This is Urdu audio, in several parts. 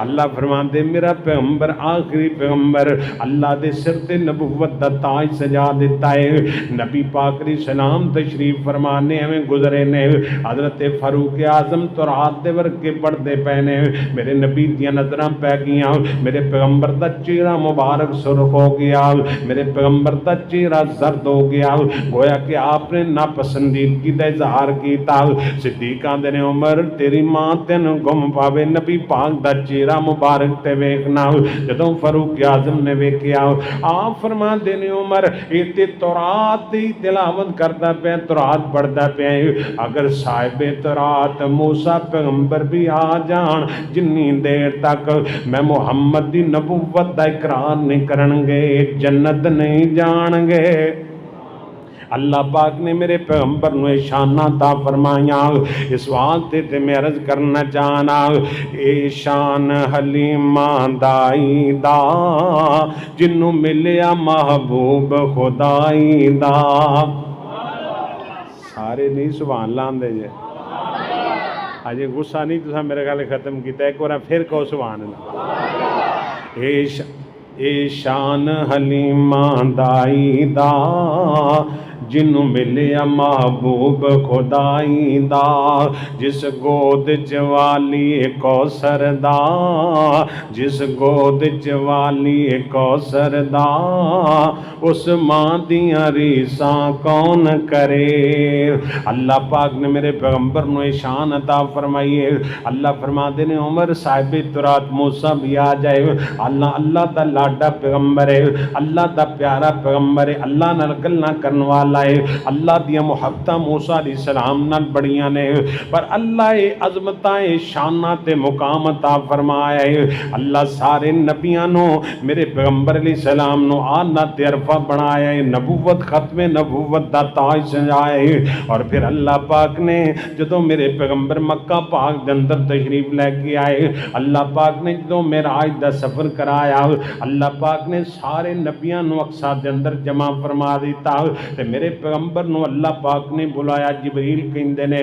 اللہ فرماندے میرا پیغمبر آخری پیغمبر اللہ دے سر تے نبوت دا تاج سجا دیتا ہے۔ نبی پاک علیہ السلام تشریف فرمانے ہمیں گزرے نے، حضرت فاروق اعظم تو رات دے ورکے پڑھتے پے نے، میرے نبی دیاں نظراں پہ گیاں، میرے پیغمبر دا چہرہ مبارک سرخ ہو گیا، میرے پیغمبر دا چہرہ زرد ہو گیا، گویا کہ آپ نے ناپسندیدگی دا اظہار کیتا۔ صدیق آندے نے عمر تیری ماں تینوں گم پاوے، نبی پاک دا چہرہ مبارک تے ویکھنا۔ جدوں فاروق اعظم نے ویکھیا آپ فرماندے نے عمر اے تے تورات دی تلاوت کردا پیا، تورات پڑھدا پیا، اگر صاحب تورات موسیٰ پیغمبر بھی آ جان جنی دیر تک میں محمد دی نبوت دا اقرار نہیں کرن گے جنت نہیں جان گے۔ اللہ پاک نے میرے پیغمبر نو شان عطا فرمایا، اس واسطے تے میں عرض کرنا چاہنا اے شان حلیماں دائی دا جنوں ملیا محبوب خدائی دا۔ سارے نہیں سبحان اللہ آندے جے، آجے غصہ نہیں تسا میرے گالے ختم کیتا، ایک بار پھر کہو سبحان اللہ۔ اے شان حلیماں دائی دا جنوں ملیا محبوب خدائی دا، جس گود چوالی کوثر دا، جس گود چوالی کوثر دا، اس ماں دیاں ریساں کون کرے۔ اللہ پاک نے میرے پیغمبر نو شان عطا فرمائی ہے۔ اللہ فرما دے نے عمر صاحب تورات موسیٰ بھی آ جائے، اللہ دا لاڈا پیغمبر ہے، اللہ دا پیارا پیغمبر ہے، اللہ نال گلاں کرن والا ہے، اللہ دیا محبتہ موسیٰ علیہ السلام نال بڑیاں نے، پر اللہ عظمتاں شاناں تے مقام عطا فرمایا ہے۔ اللہ سارے نبیاں نو میرے پیغمبر علیہ السلام نو آنا تے عرفہ بنایا ہے، نبوت ختم نبوت دا تاج سجایا ہے۔ اور پھر اللہ پاک نے جدوں میرے پیغمبر مکہ پاک دے اندر تشریف لے کے آئے، اللہ پاک نے جدوں معراج دا سفر کرایا، اللہ پاک نے سارے نبیاں نو اقصا دے اندر جمع فرما دیتا، تے میرے پیغمبر نو اللہ پاک نے بلایا، جبریل کہندے نے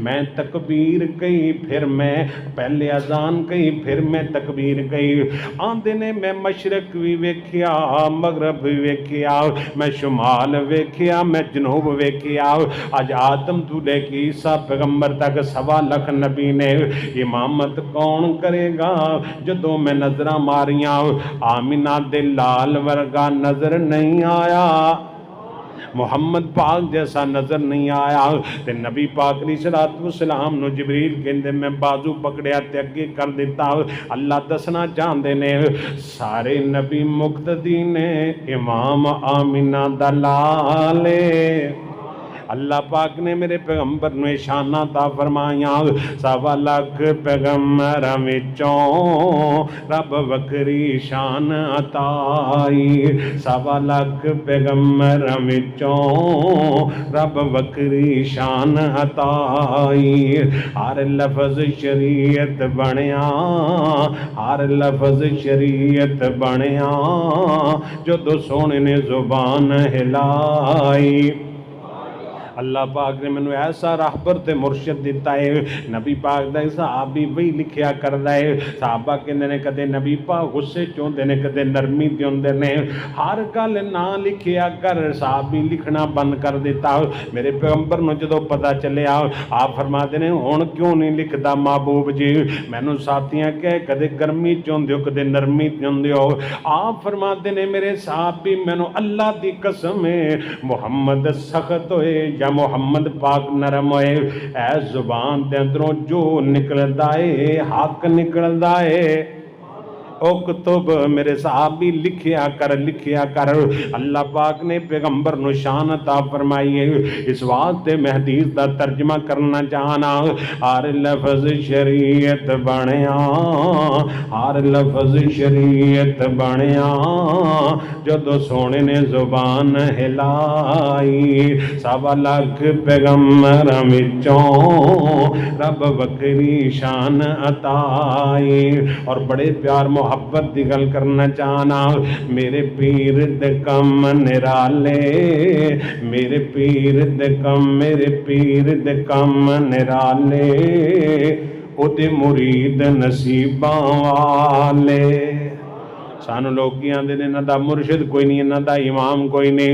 میں تکبیر کہی پھر میں پہلے اذان کہی پھر میں تکبیر کہی، آندے نے میں مشرق بھی ویکھیا مغرب بھی ویکھیا، میں شمال ویکھیا میں جنوب ویکھیا، اج آدم تو لے کے عیسیٰ پیغمبر تک 1.25 لاکھ نبی نے، امامت کون کرے گا؟ جدوں میں نظراں ماریاں آمینہ دے لال ورگا نظر نہیں آیا، محمد پاک جیسا نظر نہیں آیا، تے نبی پاک علیہ السلام نو جبریل کہندے میں بازو پکڑیا تے اگے کر دیتا، اللہ دسنا چاہندے نے سارے نبی مقتدی نے امام آمینہ دا لالے۔ اللہ پاک نے میرے پیغمبر نو شان عطا فرمایا، 1.25 لاکھ پیغمبراں وچوں رب وکری شان عطائی، 1.25 لاکھ پیغمبراں وچوں رب وکری شان عطائی، ہر لفظ شریعت بنیا، ہر لفظ شریعت بنیا، جدوں سونے نے زبان ہلائی۔ اللہ پاک نے مینوں ایسا راہبر تے مرشد دیتا ہے، نبی پاک دا صحابی وہی لکھیا کردا ہے، صحابہ کہندے نے کدے نبی پاک غصے چوندے نے کدے نرمی تے ہوندے نے، ہر گل نہ لکھیا کر، صحابی لکھنا بند کر دیتا۔ میرے پیغمبر نو جدوں پتہ چلیا آپ فرماتے نے ہن کیوں نہیں لکھدا محبوب جی، مینوں ساتھیاں کہ کدے گرمی چوندے ہو کدے نرمی تے ہوندے ہو، آپ فرماتے نے میرے صحابی مینوں اللہ دی قسم ہے محمد سخت ہوئے یا محمد پاک نرم ہوئے، اے زبان دے اندروں جو نکلدا ہے حق نکلدا ہے، اکتب میرے صحابی لکھیا کر اللہ پاک نے پیغمبر نو شان عطا فرمائی ہے۔ اس واسطے میں حدیث دا ترجمہ کرنا چاہنا، ہر لفظ شریعت بنیا، ہر لفظ شریعت بنیا، جدو سونے نے زبان ہلائی، 1.25 لاکھ پیغمبراں وچوں رب وکری شان عطائی۔ اور بڑے پیار محبت دی گل کرنا چاہنا، میرے پیر دے کم نرالے، میرے پیر دے کم، میرے پیر دے کم نرالے، ਉਹਦੇ ਮੁਰੀਦ ਨਸੀਬਾਂ ਵਾਲੇ। ਸਾਨੂੰ ਲੋਕ ਆਂਦੇ ਨੇ ਇਹਨਾਂ ਦਾ ਮੁਰਸ਼ਿਦ ਕੋਈ ਨਹੀਂ, ਇਹਨਾਂ ਦਾ ਇਮਾਮ ਕੋਈ ਨਹੀਂ।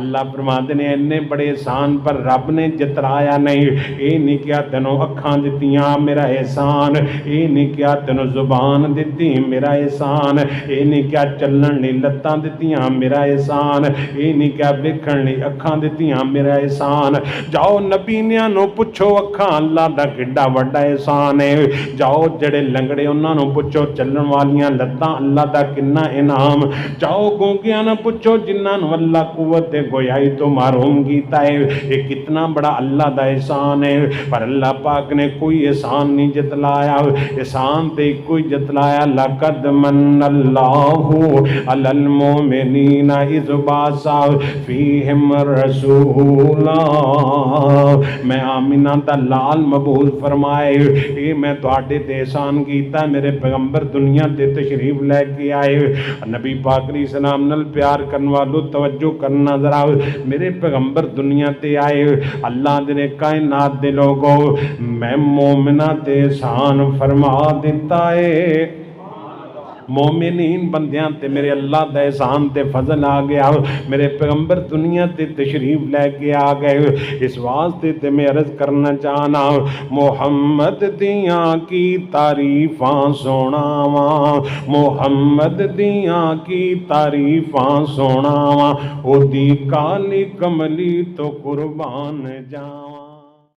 اللہ فرماتے نے اینے بڑے احسان پر رب نے جتلایا نہیں. یہ نہیں کیا تینوں اکھاں دتیاں میرا احسان, یہ نہیں کیا تینوں زبان دتی میرا احسان, یہ نہیں کیا چلن نہیں لتاں دتیاں میرا احسان, یہ نہیں کیا ویکھن نہیں اکھاں دتیاں میرا احسان. جاؤ نبینیاں نو پوچھو اکھاں اللہ دا کڈا وڈا احسان ہے. جاؤ جڑے لنگڑے انہاں نو پوچھو چلن والیاں لتاں اللہ دا کنا انعام. جاؤ گونگیاں نو پوچھو جنہاں نو اللہ قوت گویائی تو محروم کیتا ہے, یہ کتنا بڑا اللہ دا احسان ہے. پر اللہ پاک نے کوئی احسان نہیں جتلایا, احسان تے کوئی جتلایا. لقد من اللہ علی المؤمنین اذ بعث فیہم رسولا. میں آمینہ دا لال مبعوث فرمائے, اے میں تواڈے تے احسان کیتا, میرے پیغمبر دنیا تے تشریف لے کے آئے. نبی پاک علیہ السلام نال پیار کرن والو توجہ کرنا ذرا, میرے پیغمبر دنیا تے آئے. اللہ دے کائنات دے لوگوں میں مومنہ تے احسان فرما دیتا ہے. مومنین بندیاں تے میرے اللہ دا احسان تے فضل آ گیا. میرے پیغمبر دنیا تے تشریف لے کے آ گئے. اس واسطے تے میں عرض کرنا چاہنا, محمد دیاں کی تعریفاں سناواں, محمد دیاں کی تعریفاں سناواں, او دی کالی کملی تو قربان جاواں.